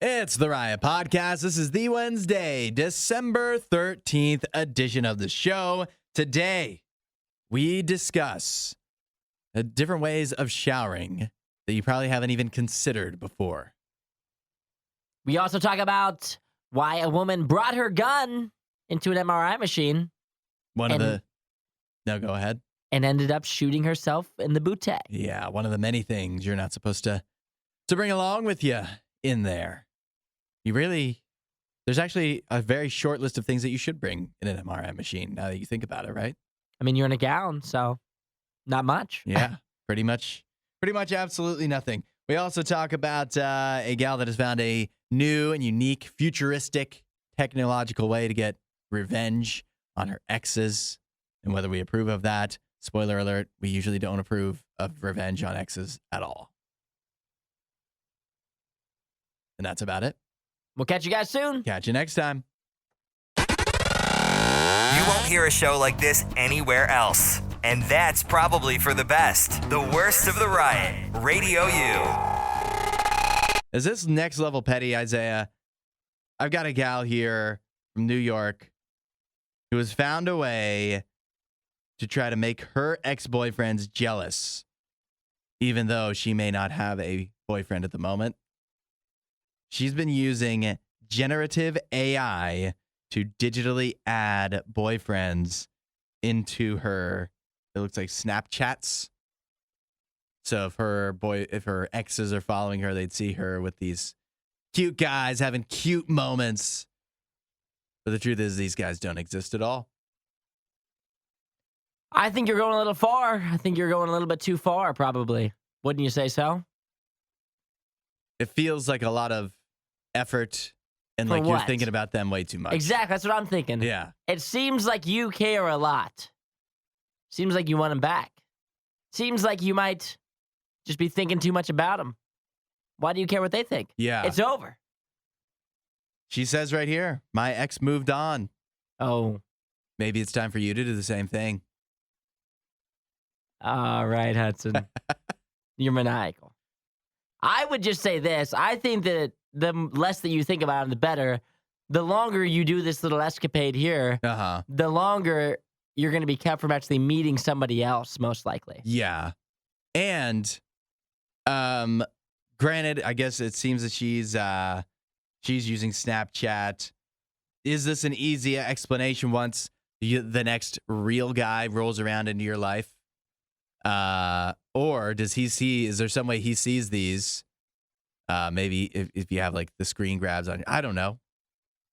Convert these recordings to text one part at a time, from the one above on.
It's the RIOT Podcast. This is the Wednesday, December 13th edition of the show. Today, we discuss different ways of showering that you probably haven't even considered before. We also talk about why a woman brought her gun into an MRI machine. No, go ahead. And ended up shooting herself in the bootay. Yeah, one of the many things you're not supposed to bring along with you in there. There's actually a very short list of things that you should bring in an MRI machine now that you think about it, right? I mean, you're in a gown, so not much. Yeah, pretty much absolutely nothing. We also talk about a gal that has found a new and unique, futuristic, technological way to get revenge on her exes and whether we approve of that. Spoiler alert, we usually don't approve of revenge on exes at all. And that's about it. We'll catch you guys soon. Catch you next time. You won't hear a show like this anywhere else. And that's probably for the best. The worst of the riot. RadioU. Is this next level petty, Isaiah? I've got a gal here from New York who has found a way to try to make her ex-boyfriends jealous, even though she may not have a boyfriend at the moment. She's been using generative AI to digitally add boyfriends into her, it looks like Snapchats. So if her exes are following her, they'd see her with these cute guys having cute moments. But the truth is, these guys don't exist at all. I think you're going a little far. I think you're going a little bit too far, probably. Wouldn't you say so? It feels like a lot of effort and For like what? you're thinking about them way too much. Exactly. That's what I'm thinking. Yeah. It seems like you care a lot. Seems like you want them back. Seems like you might just be thinking too much about them. Why do you care what they think? Yeah. It's over. She says right here, my ex moved on. Oh. Maybe it's time for you to do the same thing. All right, Hudson. You're maniacal. I would just say this. I think that the less that you think about it, the better. The longer you do this little escapade here, the longer you're going to be kept from actually meeting somebody else, most likely. Yeah. And granted, I guess it seems that she's using Snapchat. Is this an easy explanation once the next real guy rolls around into your life? Or does he see, is there some way he sees these? Maybe if you have like the screen grabs on, I don't know.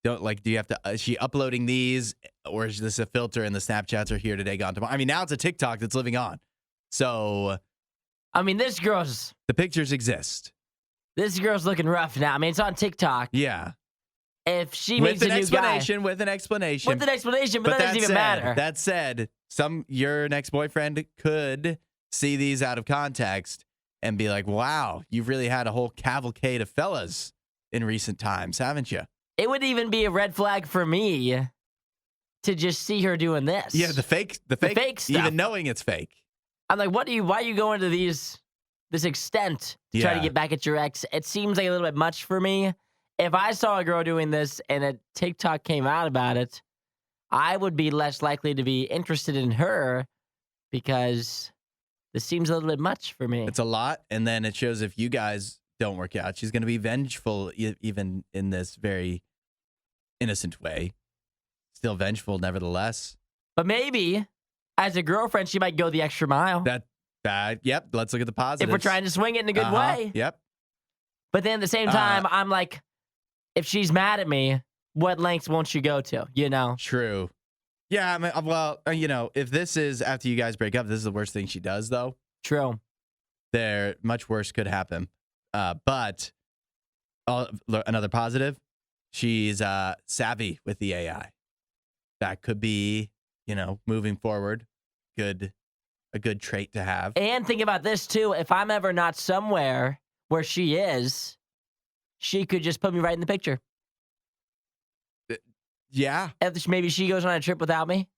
Do you have to, is she uploading these or is this a filter and the Snapchats are here today, gone tomorrow? I mean, now it's a TikTok that's living on. So, I mean, the pictures exist. This girl's looking rough now. I mean, it's on TikTok. Yeah. If she meets a new guy. With an explanation. With an explanation, but that doesn't even matter. That said, your next boyfriend could see these out of context and be like, wow, you've really had a whole cavalcade of fellas in recent times, haven't you? It would even be a red flag for me to just see her doing this. Yeah, the fake stuff. Even knowing it's fake. I'm like, why are you going to this extent to try to get back at your ex? It seems like a little bit much for me. If I saw a girl doing this and a TikTok came out about it, I would be less likely to be interested in her because this seems a little bit much for me. It's a lot, and then it shows if you guys don't work out, she's going to be vengeful even in this very innocent way. Still vengeful nevertheless. But maybe as a girlfriend, she might go the extra mile. Yep, let's look at the positives. If we're trying to swing it in a good way. Yep. But then at the same time, I'm like, if she's mad at me, what lengths won't she go to, you know? True. Yeah, I mean, well, if this is after you guys break up, this is the worst thing she does, though. True. Much worse could happen. But another positive, she's savvy with the AI. That could be, moving forward, a good trait to have. And think about this, too. If I'm ever not somewhere where she is, she could just put me right in the picture. Yeah. If maybe she goes on a trip without me.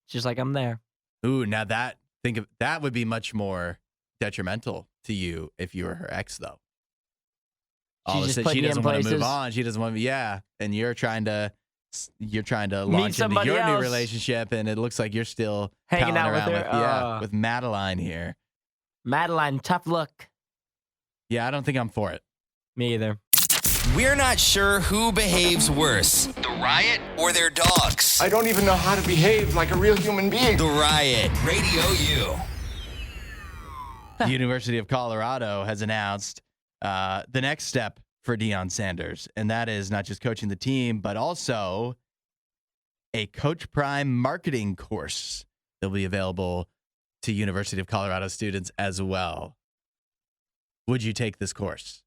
She's like, I'm there. Ooh, now that would be much more detrimental to you if you were her ex, though. all of a just sudden she putting you in doesn't want to move places. on. She doesn't want to. Yeah, and you're trying to launch into somebody your new else. relationship, and it looks like you're still Hanging palling out with around her? with Madeline here. Madeline, tough look. Yeah, I don't think I'm for it. Me either. We're not sure who behaves worse, the Riot or their dogs. I don't even know how to behave like a real human being. The Riot, Radio U. The University of Colorado has announced the next step for Deion Sanders, and that is not just coaching the team, but also a Coach Prime marketing course that will be available to University of Colorado students as well. Would you take this course?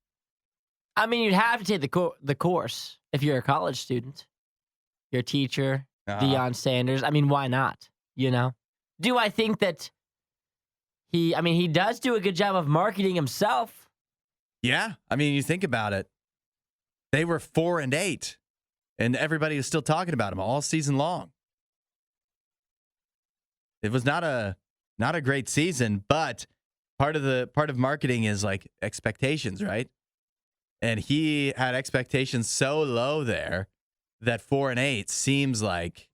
I mean, you'd have to take the course if you're a college student. Your teacher, Deion Sanders. I mean, why not? You know? Do I think that he does do a good job of marketing himself. Yeah. I mean, you think about it. They were 4-8, and everybody was still talking about him all season long. It was not a great season, but part of marketing is like expectations, right? And he had expectations so low there that 4-8 seems like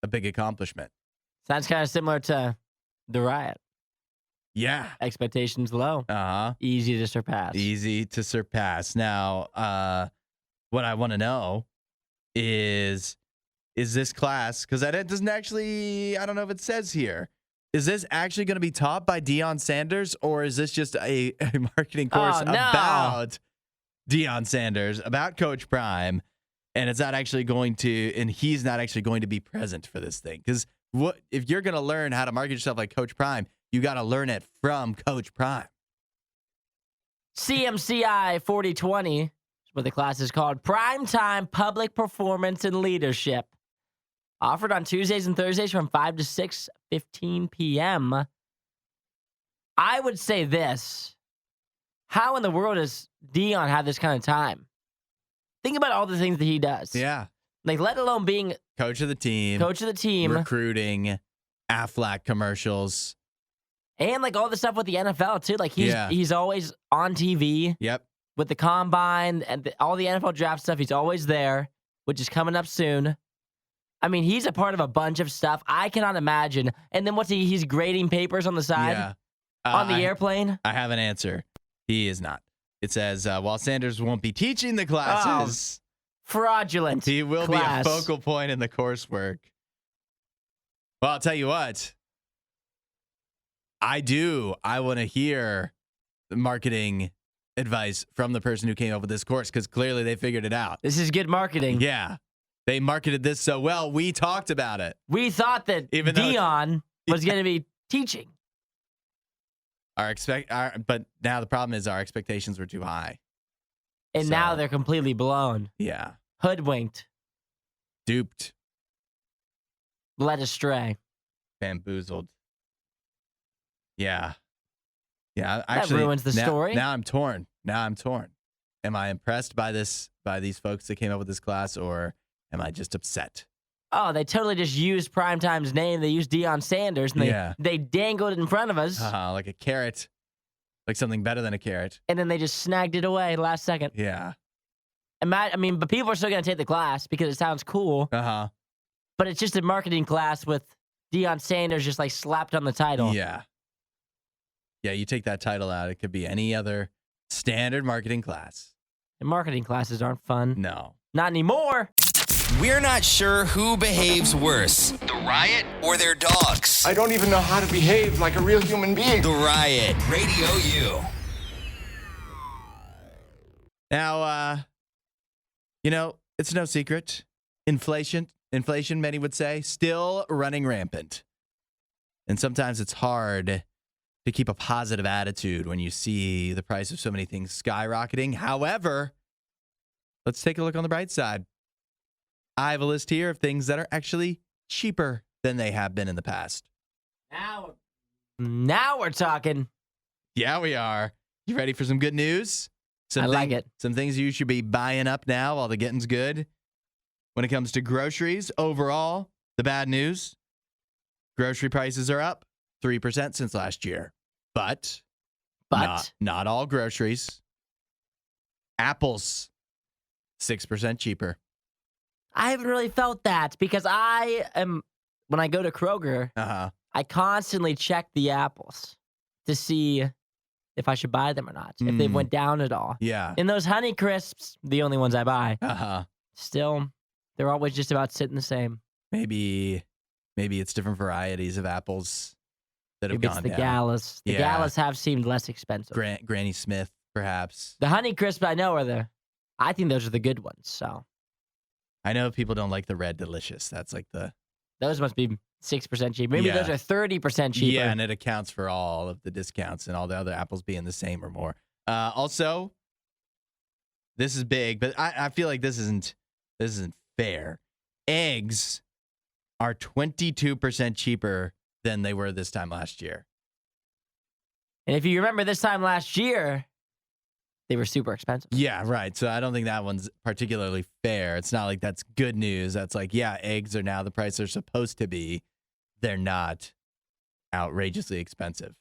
a big accomplishment. Sounds kind of similar to the Riot. Yeah. Expectations low. Easy to surpass. Easy to surpass. Now, what I want to know is this class, because that doesn't actually, I don't know if it says here, is this actually going to be taught by Deion Sanders, or is this just a marketing course about Deion Sanders, about Coach Prime, and it's not actually going to, and he's not actually going to be present for this thing? Because what if you're going to learn how to market yourself like Coach Prime, you got to learn it from Coach Prime. CMCI 4020 is what the class is called. Primetime Public Performance and Leadership. Offered on Tuesdays and Thursdays from 5 to 6:15 p.m. I would say this. How in the world does Deion have this kind of time? Think about all the things that he does. Yeah. Like, let alone being Coach of the team. Recruiting, Aflac commercials. And like all the stuff with the NFL too. Like he's always on TV. Yep. With the combine and all the NFL draft stuff. He's always there, which is coming up soon. I mean, he's a part of a bunch of stuff. I cannot imagine. And then he's grading papers on the side on the airplane. I have an answer. He is not. It says, while Sanders won't be teaching the classes, fraudulent. He will class. be a focal point in the coursework. Well, I'll tell you what. I want to hear the marketing advice from the person who came up with this course, because clearly they figured it out. This is good marketing. Yeah. They marketed this so well. We talked about it. We thought that Deion was going to be teaching. But now the problem is our expectations were too high. And now they're completely blown. Yeah. Hoodwinked. Duped. Led astray. Bamboozled. Yeah. Yeah. That ruins the story. Now I'm torn. Am I impressed by these folks that came up with this class, or am I just upset? Oh, they totally just used Primetime's name. They used Deion Sanders, and they dangled it in front of us. Like a carrot. Like something better than a carrot. And then they just snagged it away last second. Yeah. But people are still going to take the class because it sounds cool. But it's just a marketing class with Deion Sanders just like slapped on the title. Yeah. Yeah, you take that title out, it could be any other standard marketing class. And marketing classes aren't fun. No. Not anymore. We're not sure who behaves worse, the Riot or their dogs. I don't even know how to behave like a real human being. The Riot, Radio U. Now, it's no secret. Inflation, many would say, still running rampant. And sometimes it's hard to keep a positive attitude when you see the price of so many things skyrocketing. However, let's take a look on the bright side. I have a list here of things that are actually cheaper than they have been in the past. Now we're talking. Yeah, we are. You ready for some good news? I like it. Some things you should be buying up now while the getting's good. When it comes to groceries, overall, the bad news, grocery prices are up 3% since last year. But not all groceries. Apples, 6% cheaper. I haven't really felt that because when I go to Kroger, I constantly check the apples to see if I should buy them or not, if they went down at all. Yeah. And those Honey Crisps, the only ones I buy, still, they're always just about sitting the same. Maybe it's different varieties of apples that have Maybe gone it's the down. Galas. The Galas have seemed less expensive. Granny Smith, perhaps. The Honey Crisp, I know, I think those are the good ones, so. I know people don't like the Red Delicious. That's like Those must be 6% cheaper. Maybe those are 30% cheaper. Yeah, and it accounts for all of the discounts and all the other apples being the same or more. Also, this is big, but I feel like this isn't fair. Eggs are 22% cheaper than they were this time last year. And if you remember this time last year, they were super expensive. Yeah, right. So I don't think that one's particularly fair. It's not like that's good news. That's like, yeah, eggs are now the price they're supposed to be. They're not outrageously expensive.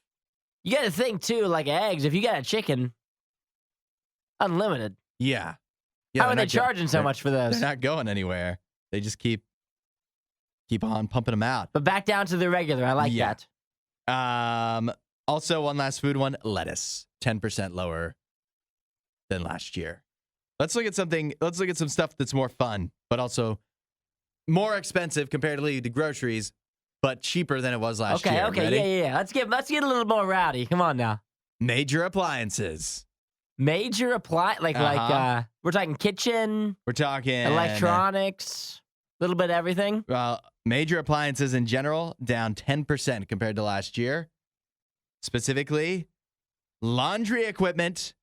You got to think, too, like eggs, if you got a chicken, unlimited. Yeah. How are they charging so much for those? They're not going anywhere. They just keep on pumping them out. But back down to the regular. I like that. Also, one last food one, lettuce, 10% lower than last year. Let's look at some stuff that's more fun, but also more expensive comparatively to groceries, but cheaper than it was last year. Okay, Ready? yeah. Let's get a little more rowdy. Come on now. Major appliances. Major like we're talking kitchen. We're talking electronics, a little bit of everything. Well, major appliances in general down 10% compared to last year. Specifically, laundry equipment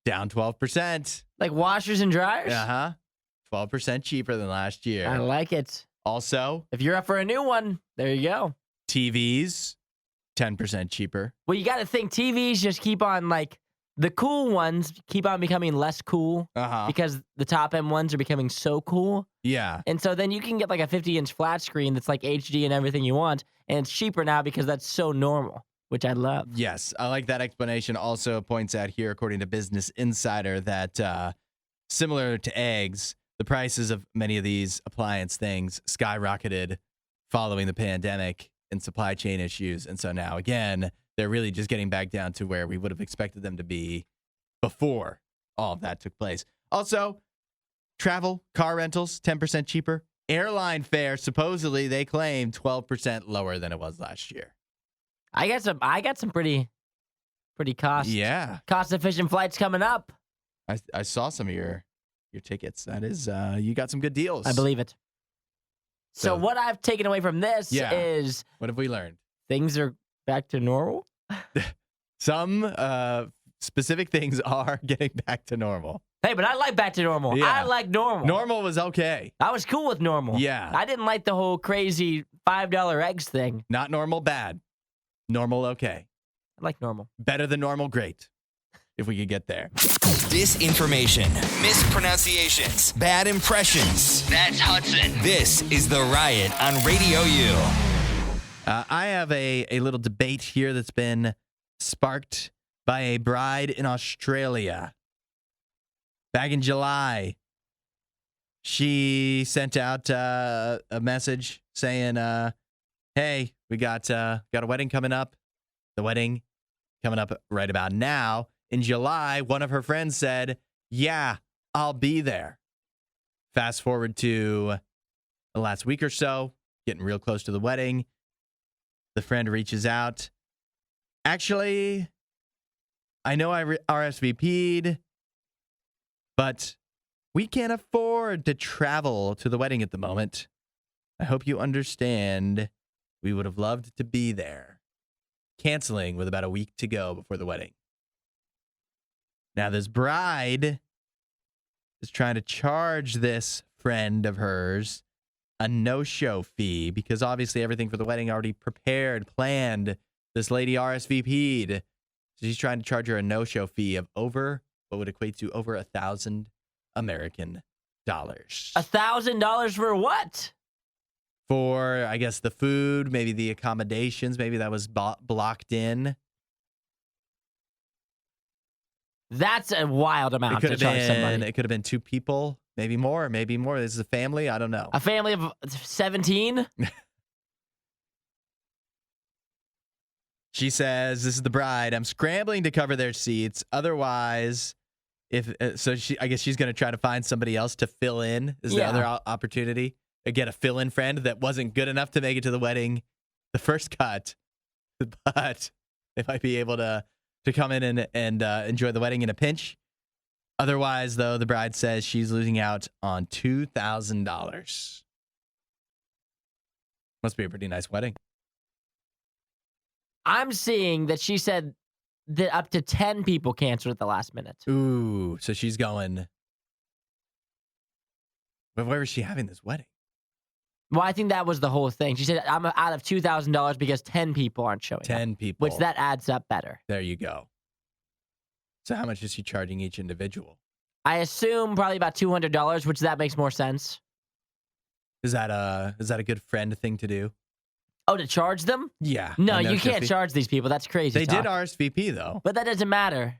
down 12%. Like washers and dryers? 12% cheaper than last year. I like it. Also, if you're up for a new one, there you go. TVs, 10% cheaper. Well, you got to think TVs just keep on, like, the cool ones keep on becoming less cool because the top end ones are becoming so cool. Yeah. And so then you can get like a 50-inch flat screen that's like HD and everything you want, and it's cheaper now because that's so normal, which I love. Yes, I like that explanation. Also points out here, according to Business Insider, that similar to eggs, the prices of many of these appliance things skyrocketed following the pandemic and supply chain issues. And so now, again, they're really just getting back down to where we would have expected them to be before all of that took place. Also, travel, car rentals, 10% cheaper. Airline fare, supposedly, they claim 12% lower than it was last year. I got some pretty cost efficient flights coming up. I saw some of your tickets. That is, you got some good deals. I believe it. So what I've taken away from this is, what have we learned? Things are back to normal. Some specific things are getting back to normal. Hey, but I like back to normal. Yeah. I like normal. Normal was okay. I was cool with normal. Yeah. I didn't like the whole crazy $5 eggs thing. Not normal, bad. Normal, okay. I like normal. Better than normal, great. If we could get there. Disinformation, mispronunciations, bad impressions. That's Hudson. This is The Riot on Radio U. I have a little debate here that's been sparked by a bride in Australia. Back in July, she sent out a message saying, hey, we got a wedding coming up. The wedding coming up right about now. In July, one of her friends said, yeah, I'll be there. Fast forward to the last week or so, getting real close to the wedding. The friend reaches out. Actually, I know I RSVP'd, but we can't afford to travel to the wedding at the moment. I hope you understand. We would have loved to be there. Canceling with about a week to go before the wedding. Now, this bride is trying to charge this friend of hers a no-show fee because obviously everything for the wedding already prepared, planned. This lady RSVP'd. So she's trying to charge her a no-show fee of what would equate to over $1,000 American dollars. $1,000 for what? For, I guess, the food, maybe the accommodations, maybe that was blocked in. That's a wild amount to charge somebody. It could have been 2 people, maybe more. This is a family. I don't know. A family of 17? She says, "This is the bride. I'm scrambling to cover their seats. Otherwise, I guess she's going to try to find somebody else to fill in. Is the other opportunity? Get a fill-in friend that wasn't good enough to make it to the wedding, the first cut, but they might be able to come in and enjoy the wedding in a pinch. Otherwise, though, the bride says she's losing out on $2,000. Must be a pretty nice wedding. I'm seeing that she said that up to 10 people canceled at the last minute. Ooh, so she's going. But where is she having this wedding? Well, I think that was the whole thing. She said, I'm out of $2,000 because 10 people aren't showing 10 people. Which that adds up better. There you go. So how much is she charging each individual? I assume probably about $200, which that makes more sense. Is that a good friend thing to do? Oh, to charge them? Yeah. No, you can't charge these people. That's crazy. They did RSVP, though. But that doesn't matter.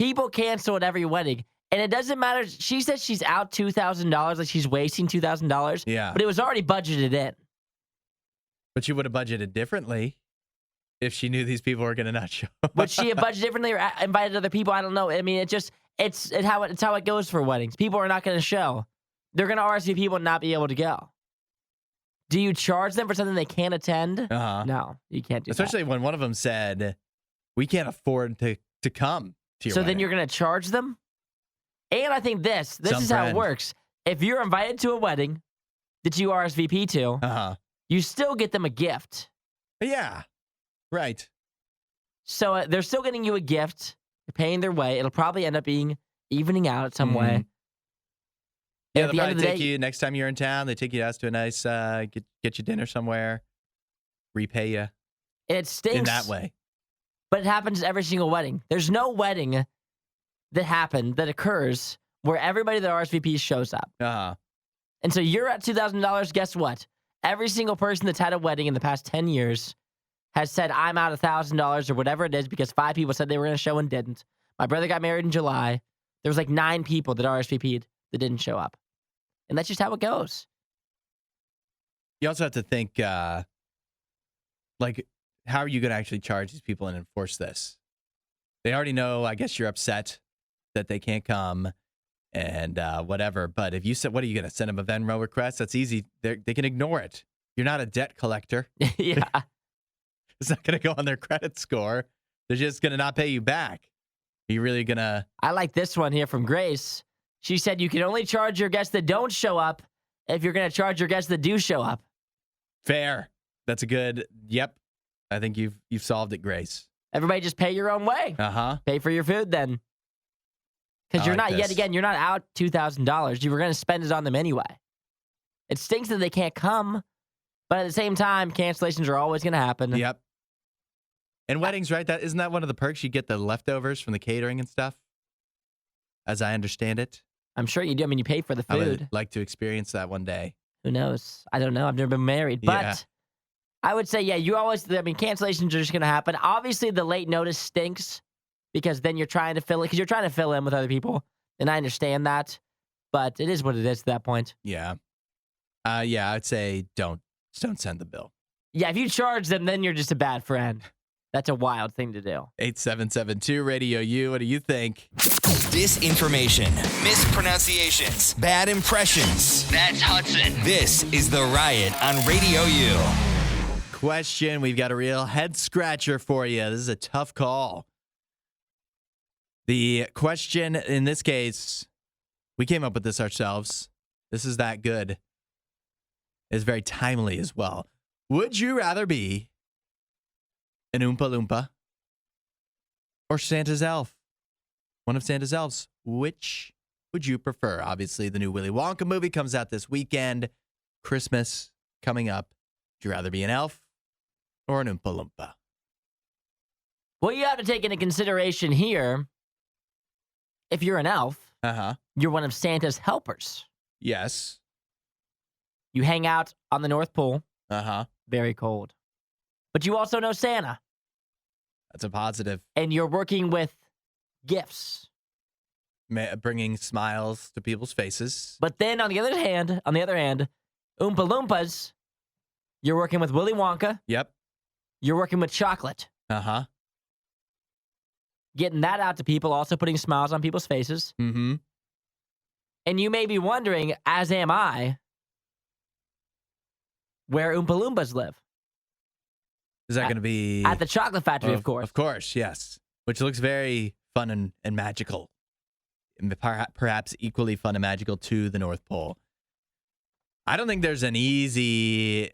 People cancel at every wedding. And it doesn't matter. She says she's out $2,000, like she's wasting $2,000. Yeah. But it was already budgeted in. But she would have budgeted differently if she knew these people were going to not show up. Would she have budgeted differently or invited other people? I don't know. I mean, it's how it goes for weddings. People are not going to show. They're going to RSVP people and not be able to go. Do you charge them for something they can't attend? Uh-huh. No, you can't do Especially when one of them said, we can't afford to come to your So wedding. then you're going to charge them? And I think this is how it works. If you're invited to a wedding that you RSVP to, you still get them a gift. Yeah, right. So they're still getting you a gift. They're paying their way. It'll probably end up being evening out some way. Yeah, at they'll the end probably of the take day, you next time you're in town. They take you out to a nice, get you dinner somewhere, repay you and it stinks in that way. But it happens at every single wedding. There's no wedding that occurs where everybody that RSVP shows up. And so you're at $2,000. Guess what? Every single person that's had a wedding in the past 10 years has said, I'm out $1,000 or whatever it is because 5 people said they were going to show and didn't. My brother got married in July. There was like 9 people that RSVP'd that didn't show up. And that's just how it goes. You also have to think, like, how are you going to actually charge these people and enforce this? They already know, I guess you're upset that they can't come and whatever. But if you said, what are you going to send them a Venmo request? That's easy. They can ignore it. You're not a debt collector. Yeah. It's not going to go on their credit score. They're just going to not pay you back. Are you really going to? I like this one here from Grace. She said you can only charge your guests that don't show up if you're going to charge your guests that do show up. Fair. That's a good, yep. I think you've solved it, Grace. Everybody just pay your own way. Pay for your food then. Because you're not, yet again, you're not out $2,000. You were going to spend it on them anyway. It stinks that they can't come, but at the same time, cancellations are always going to happen. Yep. And weddings, right? Isn't that one of the perks? You get the leftovers from the catering and stuff, as I understand it. I'm sure you do. I mean, you pay for the food. I would like to experience that one day. Who knows? I don't know. I've never been married. But I would say, cancellations are just going to happen. Obviously, the late notice stinks because then you're trying to fill it, because you're trying to fill in with other people. And I understand that. But it is what it is at that point. Yeah. I'd say don't send the bill. Yeah, if you charge them, then you're just a bad friend. That's a wild thing to do. 8772 RadioU. What do you think? Disinformation, mispronunciations, bad impressions. That's Hudson. This is The Riot on RadioU. Question. We've got a real head scratcher for you. This is a tough call. The question in this case, we came up with this ourselves. This is that good. It's very timely as well. Would you rather be an Oompa Loompa or Santa's elf? One of Santa's elves. Which would you prefer? Obviously, the new Willy Wonka movie comes out this weekend. Christmas coming up. Would you rather be an elf or an Oompa Loompa? Well, you have to take into consideration here, if you're an elf, you're one of Santa's helpers. Yes. You hang out on the North Pole. Very cold. But you also know Santa. That's a positive. And you're working with gifts. Bringing smiles to people's faces. But then on the other hand, Oompa Loompas, you're working with Willy Wonka. Yep. You're working with chocolate. Uh-huh. Getting that out to people, also putting smiles on people's faces. Mm-hmm. And you may be wondering, as am I, where Oompa Loompas live. Is that going to be... At the chocolate factory, of course. Of course, yes. Which looks very fun and magical. And perhaps equally fun and magical to the North Pole. I don't think there's an easy...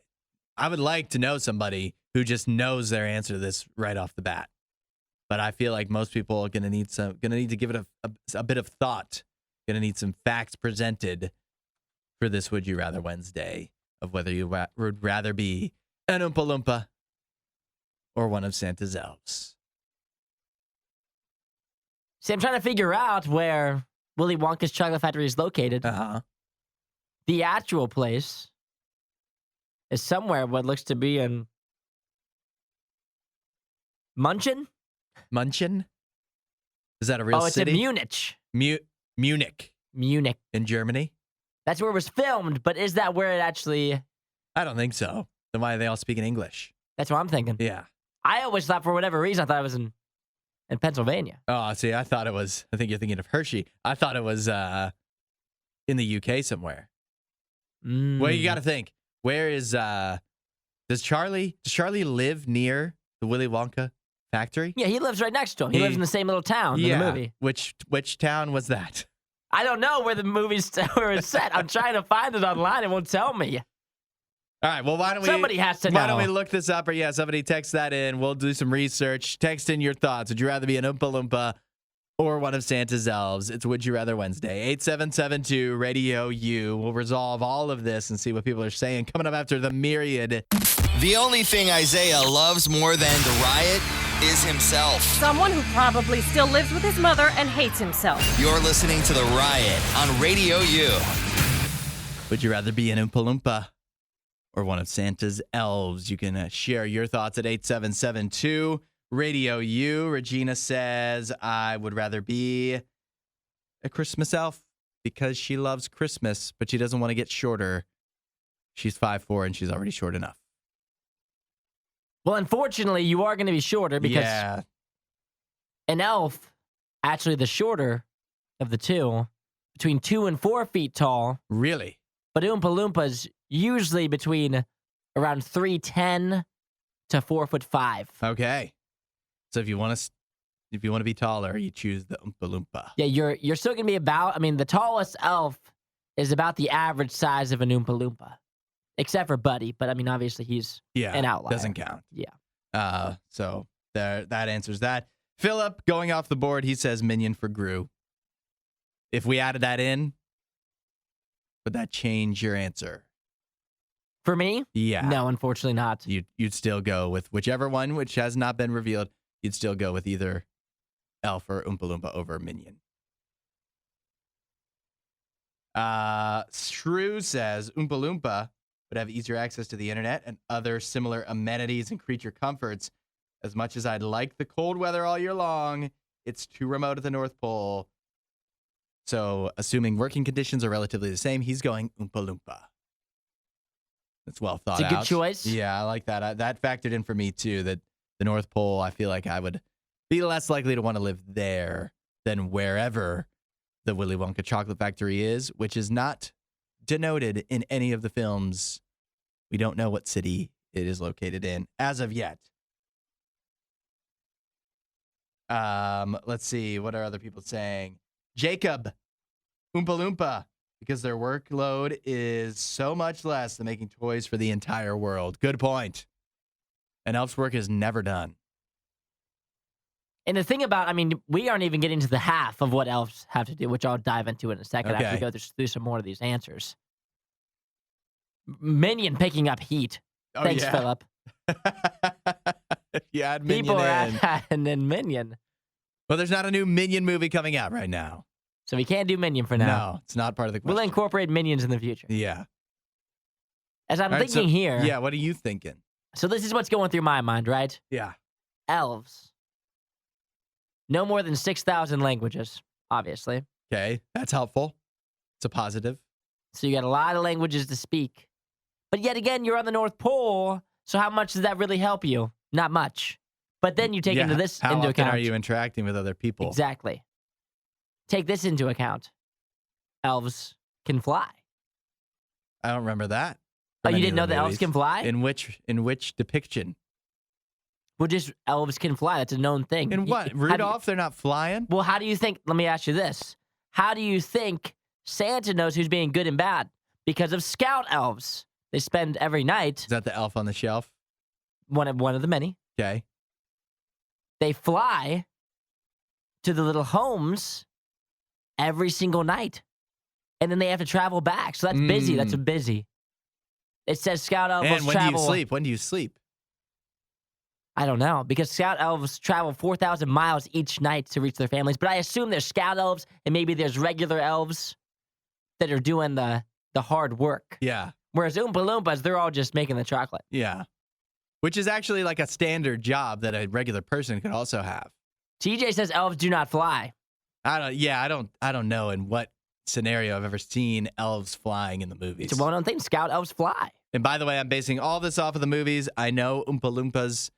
I would like to know somebody who just knows their answer to this right off the bat. But I feel like most people are going to need to give it a bit of thought. Going to need some facts presented for this Would You Rather Wednesday of whether you would rather be an Oompa Loompa or one of Santa's elves. See, I'm trying to figure out where Willy Wonka's chocolate factory is located. Uh-huh. The actual place is somewhere what looks to be in Munchen? Munchen? Is that a real city? Oh, it's in Munich. Munich. In Germany? That's where it was filmed, but is that where it actually... I don't think so. Then why are they all speaking English? That's what I'm thinking. Yeah. I always thought, for whatever reason, I thought it was in Pennsylvania. Oh, see, I thought it was... I think you're thinking of Hershey. I thought it was in the UK somewhere. Well, you got to think. Where is... Does Charlie live near the Willy Wonka factory? Yeah, he lives right next to him. He lives in the same little town in the movie. Which town was that? I don't know where the movie's where it's set. I'm trying to find it online. It won't tell me. All right, well, somebody has to know. Why don't we look this up? Or somebody text that in. We'll do some research. Text in your thoughts. Would you rather be an Oompa Loompa or one of Santa's elves? It's Would You Rather Wednesday. 8772 Radio U. We'll resolve all of this and see what people are saying. Coming up after the Myriad. The only thing Isaiah loves more than the riot is himself. Someone who probably still lives with his mother and hates himself. You're listening to The Riot on Radio U. Would you rather be an Oompa Loompa or one of Santa's elves? You can share your thoughts at 8772 Radio U. Regina says, I would rather be a Christmas elf because she loves Christmas, but she doesn't want to get shorter. She's 5'4" and she's already short enough. Well, unfortunately, you are going to be shorter because an elf, actually the shorter of the two, between 2 and 4 feet tall. Really? But Oompa Loompas usually between around 3'10" to 4'5". Okay. So if you want to be taller, you choose the Oompa Loompa. Yeah, you're still going to be about, the tallest elf is about the average size of an Oompa Loompa. Except for Buddy, but obviously he's an outlier. Doesn't count. Yeah. So that answers that. Philip, going off the board, he says Minion for Gru. If we added that in, would that change your answer? For me? Yeah. No, unfortunately not. You'd still go with whichever one, which has not been revealed. You'd still go with either Elf or Oompa Loompa over Minion. Shrew says Oompa Loompa would have easier access to the internet and other similar amenities and creature comforts. As much as I'd like the cold weather all year long, it's too remote at the North Pole. So, assuming working conditions are relatively the same, he's going Oompa Loompa. That's well thought out. It's a good choice. Yeah, I like that. That factored in for me, too, that the North Pole, I feel like I would be less likely to want to live there than wherever the Willy Wonka chocolate factory is, which is not denoted in any of the films. We don't know what city it is located in as of yet. Let's see. What are other people saying? Jacob, Oompa Loompa, because their workload is so much less than making toys for the entire world. Good point. An elf's work is never done. And the thing about, we aren't even getting to the half of what elves have to do, which I'll dive into in a second after we go through some more of these answers. Minion picking up heat. Oh, Thanks, Philip. Yeah, Minion people are in. and then Minion. Well, there's not a new Minion movie coming out right now. So we can't do Minion for now. No, it's not part of the question. We'll incorporate Minions in the future. Yeah. As I'm thinking here. Yeah, what are you thinking? So this is what's going through my mind, right? Yeah. Elves No more than 6,000 languages, obviously. Okay, that's helpful. It's a positive. So you got a lot of languages to speak. But yet again, you're on the North Pole, so how much does that really help you? Not much. But then you take into this How into often account. are you interacting with other people? Exactly. Take this into account. Elves can fly. I don't remember that. Oh, from you any didn't of know the that elves movies. can fly? In which depiction? Well, just elves can fly. That's a known thing. In what? Rudolph, they're not flying? Well, how do you think? Let me ask you this. How do you think Santa knows who's being good and bad? Because of scout elves. They spend every night, Is that the elf on the shelf? one of the many, Okay. they fly to the little homes every single night. And then they have to travel back. So that's busy. That's a busy. It says scout elves And when travel. do you sleep? When do you sleep? I don't know, because scout elves travel 4,000 miles each night to reach their families. But I assume there's scout elves and maybe there's regular elves that are doing the hard work. Yeah. Whereas Oompa Loompas, they're all just making the chocolate. Yeah. Which is actually like a standard job that a regular person could also have. TJ says elves do not fly. I don't know in what scenario I've ever seen elves flying in the movies. It's a well-known thing. Scout elves fly. And by the way, I'm basing all this off of the movies. I know Oompa Loompas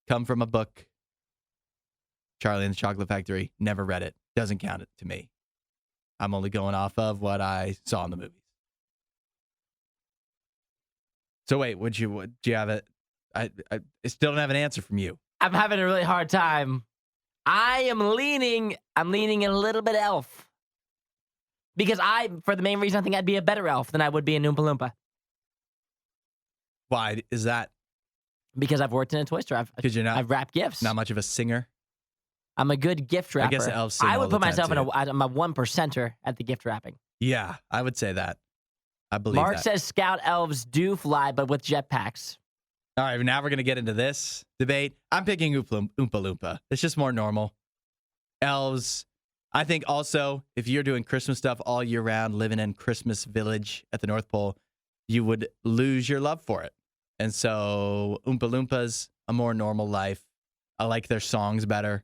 come from a book. Charlie and the Chocolate Factory. Never read it. Doesn't count it to me. I'm only going off of what I saw in the movies. So wait, do you have it? I still don't have an answer from you. I'm having a really hard time. I'm leaning a little bit elf. Because for the main reason, I think I'd be a better elf than I would be an Oompa Loompa. Why is that? Because I've worked in a toy store. Because you're I've wrapped gifts. not much of a singer. I'm a good gift wrapper. I guess the elves sing I all would the put myself time, I'm a 1%er at the gift wrapping. Yeah, I would say that. I believe Mark that. says scout elves do fly, but with jetpacks. All right, now we're going to get into this debate. I'm picking Oompa Loompa. It's just more normal. Elves, I think also, if you're doing Christmas stuff all year round, living in Christmas Village at the North Pole, you would lose your love for it. And so Oompa Loompas, a more normal life. I like their songs better.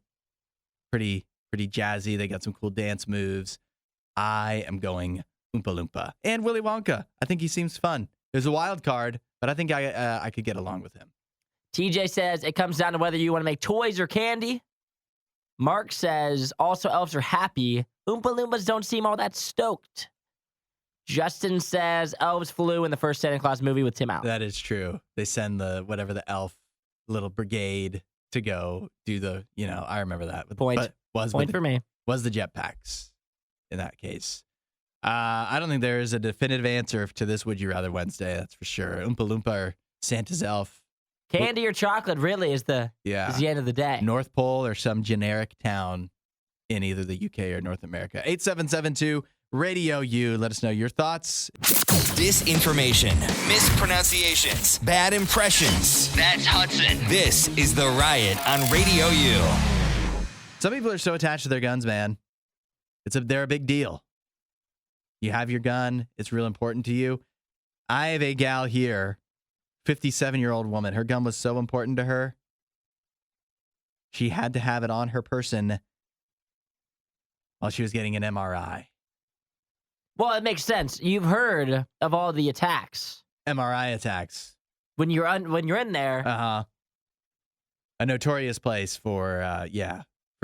Pretty jazzy. They got some cool dance moves. I am going Oompa Loompa. And Willy Wonka. I think he seems fun. There's a wild card, but I think I could get along with him. TJ says it comes down to whether you want to make toys or candy. Mark says also elves are happy. Oompa Loompas don't seem all that stoked. Justin says elves flew in the first Santa Claus movie with Tim Allen. That is true. They send the elf little brigade to go do the, I remember that. Point for me. Was the jetpacks in that case. I don't think there is a definitive answer to this Would You Rather Wednesday, that's for sure. Oompa Loompa or Santa's elf. Candy or chocolate really is the end of the day. North Pole or some generic town in either the UK or North America. 8772 RadioU. Let us know your thoughts. Disinformation, mispronunciations, bad impressions. That's Hudson. This is The Riot on RadioU. Some people are so attached to their guns, man. They're a big deal. You have your gun. It's real important to you. I have a gal here, 57-year-old woman. Her gun was so important to her. She had to have it on her person while she was getting an MRI. Well, it makes sense. You've heard of all the attacks. MRI attacks. When you're in there. A notorious place for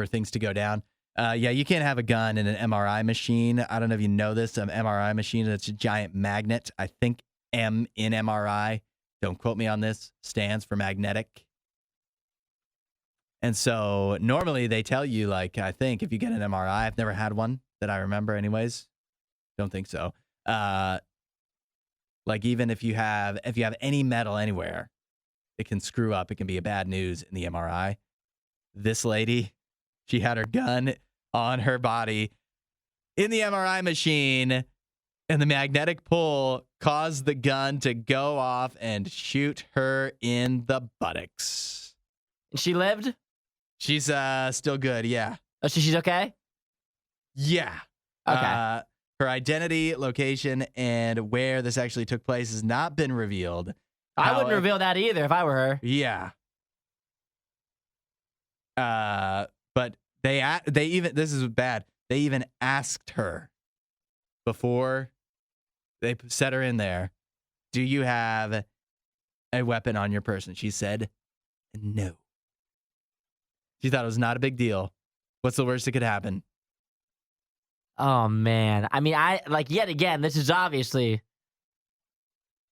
things to go down. You can't have a gun in an MRI machine. I don't know if you know this. An MRI machine, it's a giant magnet. I think M in MRI, don't quote me on this, stands for magnetic. And so normally they tell you, I think if you get an MRI, I've never had one that I remember anyways. Don't think so. Even if you have any metal anywhere, it can screw up. It can be a bad news in the MRI. This lady, she had her gun on her body in the MRI machine, and the magnetic pull caused the gun to go off and shoot her in the buttocks. She lived? She's still good, yeah. Oh, so she's okay? Yeah. Okay. Her identity, location, and where this actually took place has not been revealed. I wouldn't reveal that either if I were her. Yeah. But They even, this is bad. They even asked her before they set her in there, do you have a weapon on your person? She said no. She thought it was not a big deal. What's the worst that could happen? Oh, man. I mean, yet again, this is obviously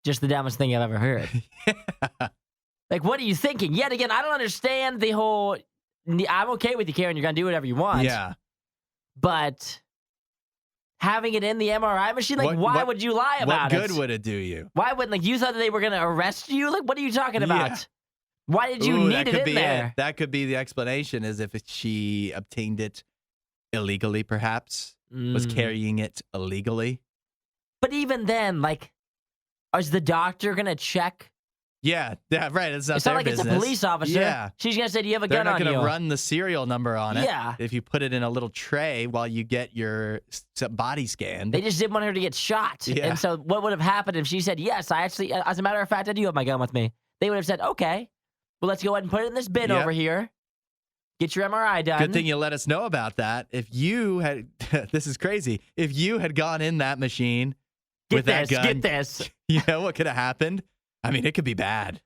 just the dumbest thing I've ever heard. Like, what are you thinking? Yet again, I don't understand the whole, I'm okay with you, Karen, you're going to do whatever you want. Yeah. But having it in the MRI machine, like, why would you lie about it? What good would it do you? Why wouldn't, like, you thought that they were going to arrest you? Like, what are you talking about? Yeah. Why did you need it in there? That could be the explanation, is if she obtained it illegally, perhaps, was carrying it illegally. But even then, like, is the doctor going to check? Yeah, right. It's not like business. It's a police officer. Yeah. She's going to say, do you have a gun on you? They're not going to run the serial number on it. Yeah. If you put it in a little tray while you get your body scanned. They just didn't want her to get shot. Yeah. And so what would have happened if she said, yes, I actually, as a matter of fact, I do have my gun with me. They would have said, okay, well, let's go ahead and put it in this bin over here. Get your MRI done. Good thing you let us know about that. If you had, this is crazy. If you had gone in that machine with that gun. Get this. You know what could have happened? I mean, it could be bad.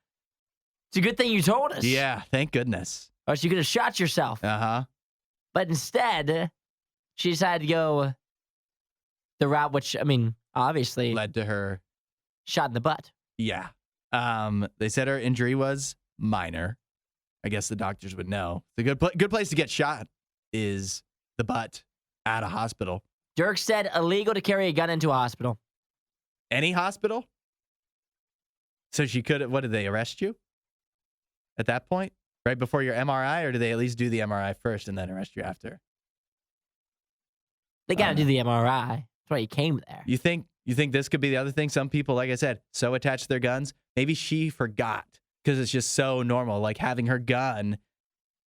It's a good thing you told us. Yeah, thank goodness. Or else you could have shot yourself. Uh-huh. But instead, she decided to go the route which, I mean, obviously led to her shot in the butt. Yeah. They said her injury was minor. I guess the doctors would know. The good place to get shot is the butt at a hospital. Dirk said illegal to carry a gun into a hospital. Any hospital? So she could, what did they arrest you at that point? Right before your MRI? Or do they at least do the MRI first and then arrest you after? They got to do the MRI. That's why he came there. You think this could be the other thing? Some people, like I said, so attached to their guns. Maybe she forgot because it's just so normal. Like having her gun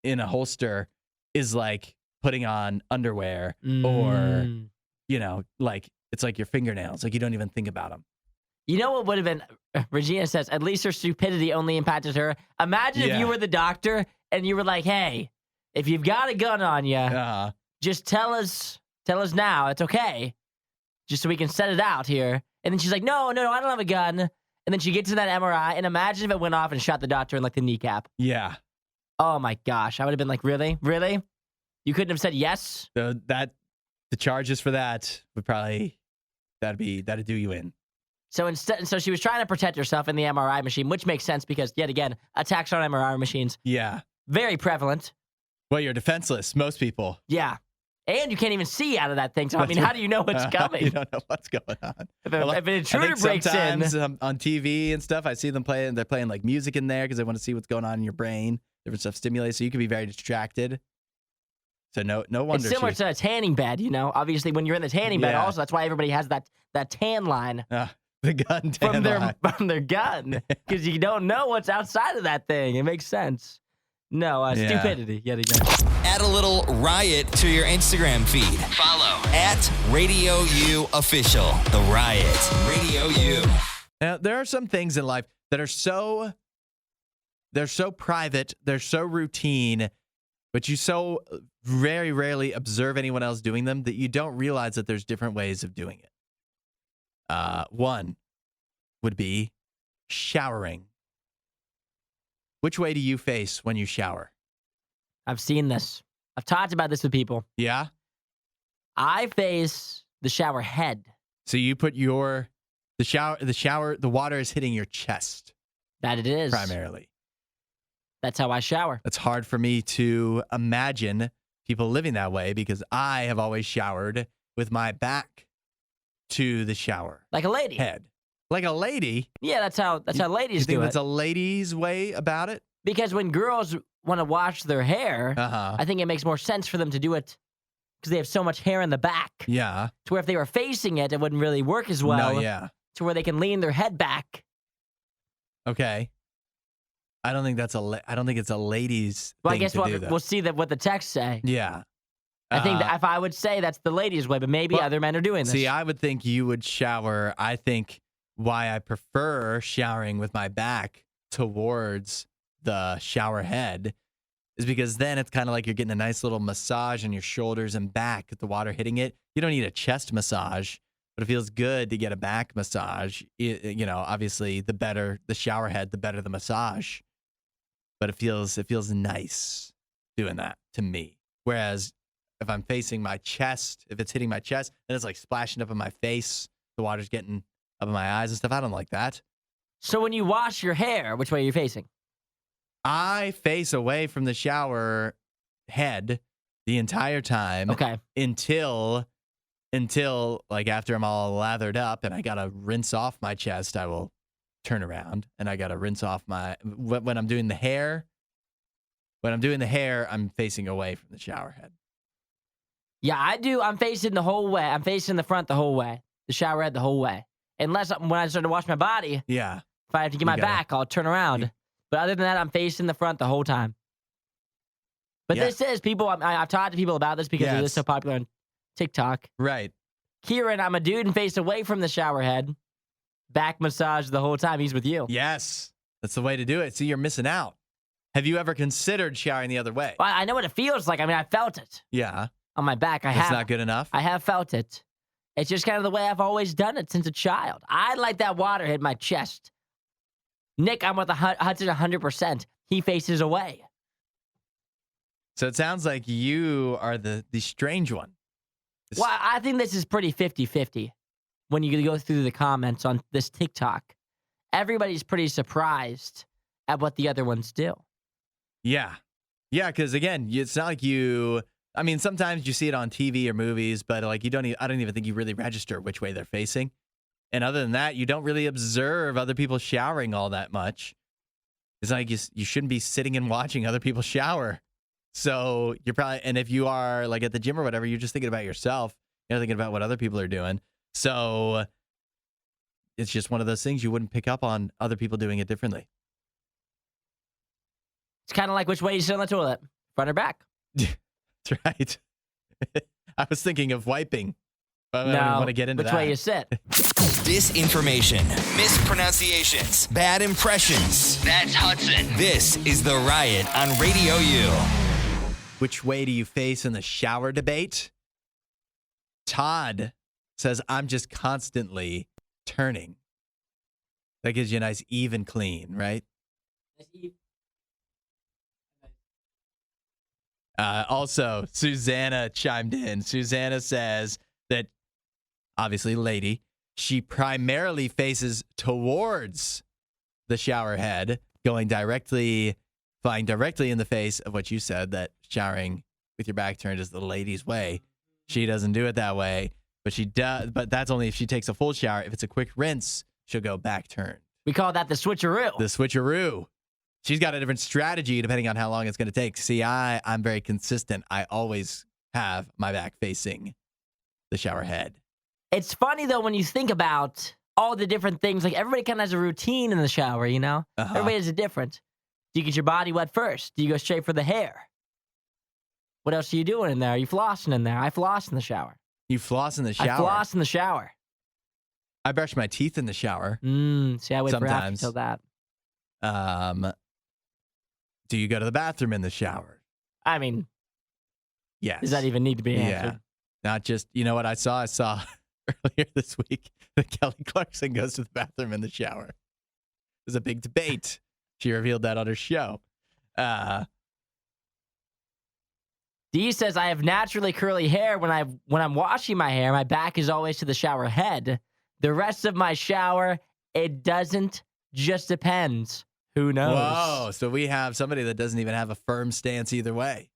in a holster is like putting on underwear or, you know, like it's like your fingernails. Like you don't even think about them. You know what would have been, Regina says, at least her stupidity only impacted her. Imagine if you were the doctor and you were like, hey, if you've got a gun on you, just tell us now. It's okay. Just so we can set it out here. And then she's like, no, I don't have a gun. And then she gets to that MRI, and imagine if it went off and shot the doctor in like the kneecap. Yeah. Oh my gosh. I would have been like, really? Really? You couldn't have said yes? The charges for that would probably, that'd do you in. So she was trying to protect herself in the MRI machine, which makes sense because, yet again, attacks on MRI machines. Yeah. Very prevalent. Well, you're defenseless, most people. Yeah. And you can't even see out of that thing. So, I mean, how do you know what's coming? You don't know what's going on. If an intruder breaks in. Sometimes on TV and stuff, I see them playing. They're playing like music in there because they want to see what's going on in your brain. Different stuff stimulates, so you can be very distracted. So no wonder. It's similar to a tanning bed, you know. Obviously, when you're in the tanning bed, also that's why everybody has that tan line. The gun tan line. From their gun, because you don't know what's outside of that thing. It makes sense. No, stupidity yet again. Add a little riot to your Instagram feed. Follow @RadioU Official. The Riot. Radio U. Now, there are some things in life that are so private, they're so routine, but you so very rarely observe anyone else doing them that you don't realize that there's different ways of doing it. One would be showering. Which way do you face when you shower? I've seen this. I've talked about this with people. Yeah? I face the shower head. So you put the water is hitting your chest. That it is. Primarily. That's how I shower. It's hard for me to imagine people living that way because I have always showered with my back to the shower. Like a lady. Head. Like a lady? Yeah, that's how ladies do it. You think that's a lady's way about it? Because when girls want to wash their hair, I think it makes more sense for them to do it because they have so much hair in the back. Yeah. To where if they were facing it, it wouldn't really work as well. No, yeah. To where they can lean their head back. Okay. I don't think it's a lady's well, thing I guess to do, though. We'll see what the texts say. Yeah. I think that if I would say that's the ladies' way, but maybe other men are doing this. See, I would think you would shower. I think why I prefer showering with my back towards the shower head is because then it's kind of like you're getting a nice little massage on your shoulders and back with the water hitting it. You don't need a chest massage, but it feels good to get a back massage. Obviously, the better the shower head, the better the massage. But it feels nice doing that to me. Whereas if I'm facing my chest, if it's hitting my chest, then it's like splashing up in my face. The water's getting up in my eyes and stuff. I don't like that. So when you wash your hair, which way are you facing? I face away from the shower head the entire time. Okay. Until like after I'm all lathered up and I got to rinse off my chest, I will turn around and I got to rinse off when I'm doing the hair. When I'm doing the hair, I'm facing away from the shower head. Yeah, I do. I'm facing the whole way. I'm facing the front the whole way. The shower head the whole way. Unless when I start to wash my body, yeah. If I have to get my back, I'll turn around. But other than that, I'm facing the front the whole time. But this is people. I've talked to people about this because it is so popular on TikTok. Right. Kieran, I'm a dude and face away from the shower head. Back massage the whole time he's with you. Yes. That's the way to do it. See, you're missing out. Have you ever considered showering the other way? Well, I know what it feels like. I mean, I felt it. Yeah. On my back. It's not good enough? I have felt it. It's just kind of the way I've always done it since a child. I like that water hit my chest. Nick, I'm with Hudson 100%. He faces away. So it sounds like you are the strange one. Well, I think this is pretty 50-50 when you go through the comments on this TikTok. Everybody's pretty surprised at what the other ones do. Yeah. Yeah, because again, it's not like you... I mean, sometimes you see it on TV or movies, but like I don't even think you really register which way they're facing. And other than that, you don't really observe other people showering all that much. It's like you shouldn't be sitting and watching other people shower. So you're probably, and if you are like at the gym or whatever, you're just thinking about yourself. You're not thinking about what other people are doing. So it's just one of those things you wouldn't pick up on other people doing it differently. It's kind of like which way you sit on the toilet, front or back. That's right. I was thinking of wiping. But I don't want to get into which that. way you sit. Disinformation, mispronunciations, bad impressions. That's Hudson. This is The Riot on RadioU. Which way do you face in the shower debate? Todd says, I'm just constantly turning. That gives you a nice even clean, right? Also, Susanna chimed in. Susanna says that, obviously, lady, she primarily faces towards the shower head, flying directly in the face of what you said, that showering with your back turned is the lady's way. She doesn't do it that way, but she does. But that's only if she takes a full shower. If it's a quick rinse, she'll go back turned. We call that the switcheroo. The switcheroo. She's got a different strategy depending on how long it's going to take. See, I'm very consistent. I always have my back facing the shower head. It's funny, though, when you think about all the different things. Like, everybody kind of has a routine in the shower, you know? Everybody has a different. Do you get your body wet first? Do you go straight for the hair? What else are you doing in there? Are you flossing in there? I floss in the shower. You floss in the shower? I floss in the shower. I brush my teeth in the shower. See, I wait sometimes. for after that. Do you go to the bathroom in the shower? I mean, yes. Does that even need to be answered? Yeah. Not just, you know what I saw? I saw earlier this week that Kelly Clarkson goes to the bathroom in the shower. There's a big debate. She revealed that on her show. Dee says, I have naturally curly hair. When I'm washing my hair, my back is always to the shower head. The rest of my shower, it doesn't, just depends. Who knows? Whoa, so we have somebody that doesn't even have a firm stance either way.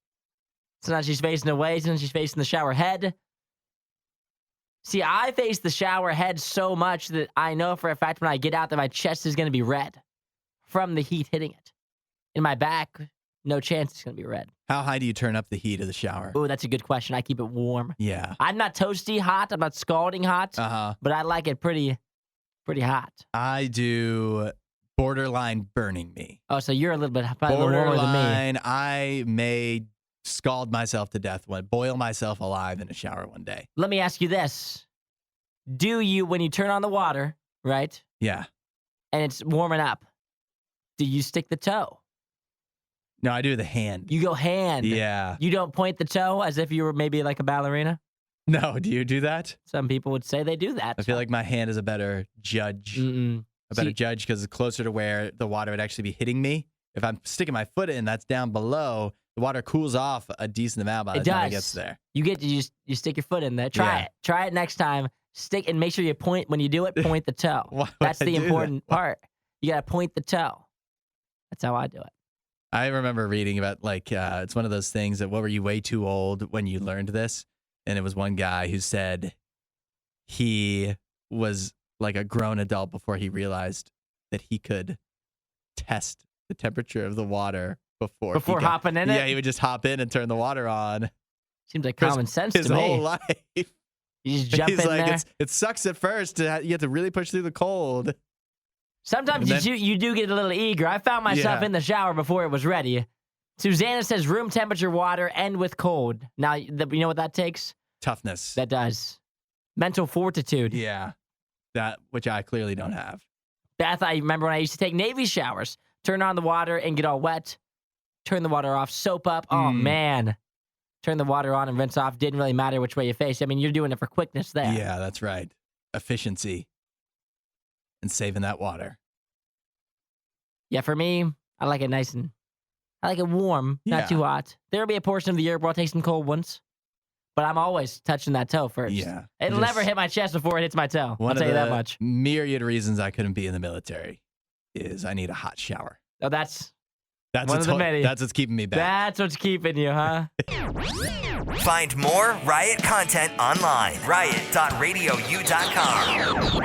Sometimes she's facing away, sometimes she's facing the shower head. See, I face the shower head so much that I know for a fact when I get out that my chest is going to be red from the heat hitting it. In my back, no chance it's going to be red. How high do you turn up the heat of the shower? Oh, that's a good question. I keep it warm. Yeah. I'm not toasty hot. I'm not scalding hot. But I like it pretty hot. I do borderline burning me. Oh, so you're a little bit warmer than me. I may scald myself to death, boil myself alive in a shower one day. Let me ask you this. Do you, when you turn on the water, right? Yeah. And it's warming up, do you stick the toe? No, I do the hand. You go hand. Yeah. You don't point the toe as if you were maybe like a ballerina? No, do you do that? Some people would say they do that. I feel like my hand is a better judge. A better judge because it's closer to where the water would actually be hitting me. If I'm sticking my foot in, that's down below. The water cools off a decent amount by the time it gets there. You stick your foot in there. Try it. Try it next time. Stick and make sure you point when you do it. Point the toe. That's the important part. You gotta point the toe. That's how I do it. I remember reading about it's one of those things that what were you way too old when you learned this? And it was one guy who said he was like a grown adult before he realized that he could test the temperature of the water before hopping in it. Yeah, he would just hop in and turn the water on. Seems like common sense to me. His whole life. You just jump in there. It sucks at first. You have to really push through the cold. Sometimes you do get a little eager. I found myself in the shower before it was ready. Susanna says room temperature water and with cold. Now, you know what that takes? Toughness. That does. Mental fortitude. Yeah. That, which I clearly don't have. Beth, I remember when I used to take Navy showers. Turn on the water and get all wet. Turn the water off, soap up. Oh, man. Turn the water on and rinse off. Didn't really matter which way you face. I mean, you're doing it for quickness there. Yeah, that's right. Efficiency. And saving that water. Yeah, for me, I like it I like it warm, not too hot. There'll be a portion of the year where I'll take some cold ones. But I'm always touching that toe first. Yeah. It'll never hit my chest before it hits my toe. I'll tell you that much. Myriad reasons I couldn't be in the military is I need a hot shower. Oh, that's one of the many. That's what's keeping me back. That's what's keeping you, huh? Find more Riot content online. Riot.radiou.com.